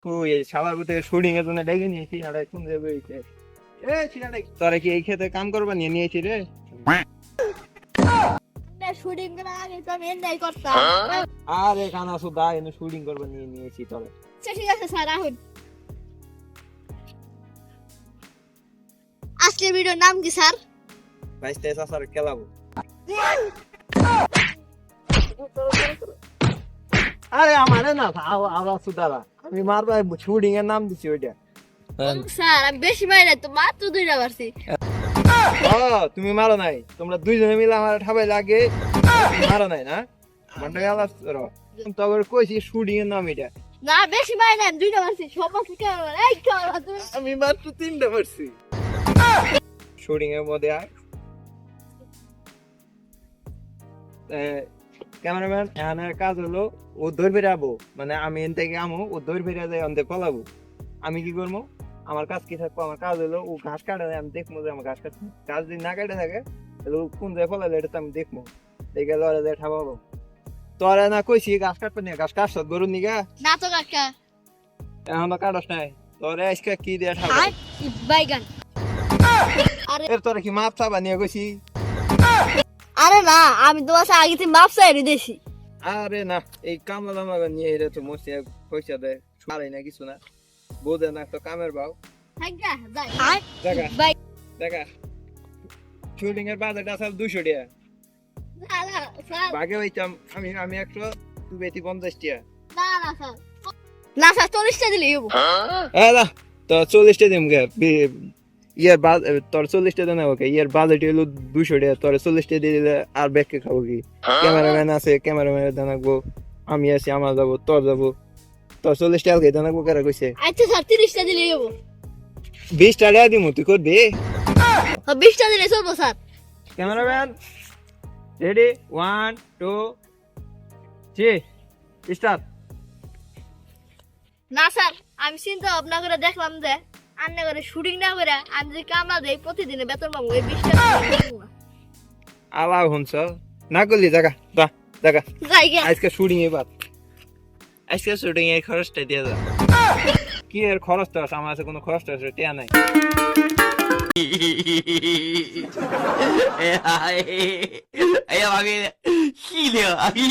তুই সবার ভিতরে শুটিং এর জন্য ডেকে নিয়েছি আর কোন যাবে তোরা কি এই খেতে কাম করবা নিয়ে নিয়েছি রে? শুটিং করার আগে তো আমি এনজয় করতাম। আরে কানা সুদা এনে শুটিং করবা নিয়ে নিয়েছি তোরা। আচ্ছা ঠিক আছে স্যার রাহুল। আজকের ভিডিওর নাম কি স্যার? বাইশটা চাষার খেলাবো। আরে আমারে না আওয়া সুদারা আমি মারবা শুটিং এর নাম দিছি ওইটা। স্যার আমি বেশি মাইরে তো মাত্র 2টা মারছি। ও তুমি মারো নাই, তোমরা দুইজনে মিলে আমার ঠাবাই লাগে মারো নাই না? মানটা গেল তবে কইছি শুটিং এর নাম এটা। না বেশি মাইরে না 2টা মারছি। সব মারছি কেমন এই কেমন তুমি? আমি মাত্র 3টা মারছি। শুটিং এর মধ্যে আর ক্যামেরাম্যান এখানের কাজ হলো ও ধরবে যাবো, মানে আমি এন থেকে আমো ও ধরবে যাই অন্তে পলাবো। আমি কি করবো? আমার কাজ কি থাকবো? আমার কাজ হলো ও ঘাস কাটে দেয়, আমি দেখবো যে আমার ঘাস কাটছে। ঘাস যদি না কাটে থাকে তাহলে ও কোন জায়গায় পলালে এটা তো আমি দেখবো, দেখে লড়ে যায় ঠাবাবো। তোরা না কইছি ঘাস কাটবে না, ঘাস কাটছ গরুর নিগা না তো কাকা। এখন তো কাটস নাই, তোরা আজকে কি দিয়ে ঠাবা? বাইগান। আরে এর তোরা কি মাপ চাবা নিয়ে কইছি? আরে না আমি তোমার সাথে আগে থেকে মাপ চাইরে দিয়েছি। আরে না এই কামলা দামা নিয়ে এটা তো মসিয়া পয়সা দেয় মারাই না কিছু না, বোঝে না তো কামের বাউ। হাইগা যাই। দেখা বাই। দেখা শুটিং এর বাজেট আছে 200 টাকা, না না স্যার। বাগে হইতাম আমি 100, তুই বেটি 50 টাকা। না না স্যার। না স্যার 40টা দিলেই হবো। না তো 40 টাকা দিম গে ইয়ার তোর 40 টাকা না ওকে ইয়ার বাজেট হলো 200 টাকা, তোর 40 টাকা দিয়ে দিলে আর ব্যাক খাবো কি? ক্যামেরাম্যান আছে ক্যামেরাম্যানের দানাকবো, আমি আছি আমার যাবো, তোর যাবো, তোর 40 টাকা কে দানাকবো কারা কইছে? আচ্ছা স্যার 30টা দিলেই হবো। 20 টাকা দিমু, তুই করবি? 20টা দিলে চলবো স্যার। Cameraman ready 1 2 3 start. না স্যার আমি চিন্তা ভাবনা করে দেখলাম যে আন্না করে শুটিং না করে আমি যে কামলা দেই প্রতিদিনে বেতন পাবো এই 20টা দিবো না। আলাও হনছ না করলি জায়গা দা জায়গা জায়গা আজকে শুটিং এবার আজকে শুটিং এর খরচটা দিয়ে দাও। কি এর খরচটা আছে? আমার কাছে কোনো খরচটা আছে টিয়া নাই।哎呀，哎呀，妈逼的，细的，哎。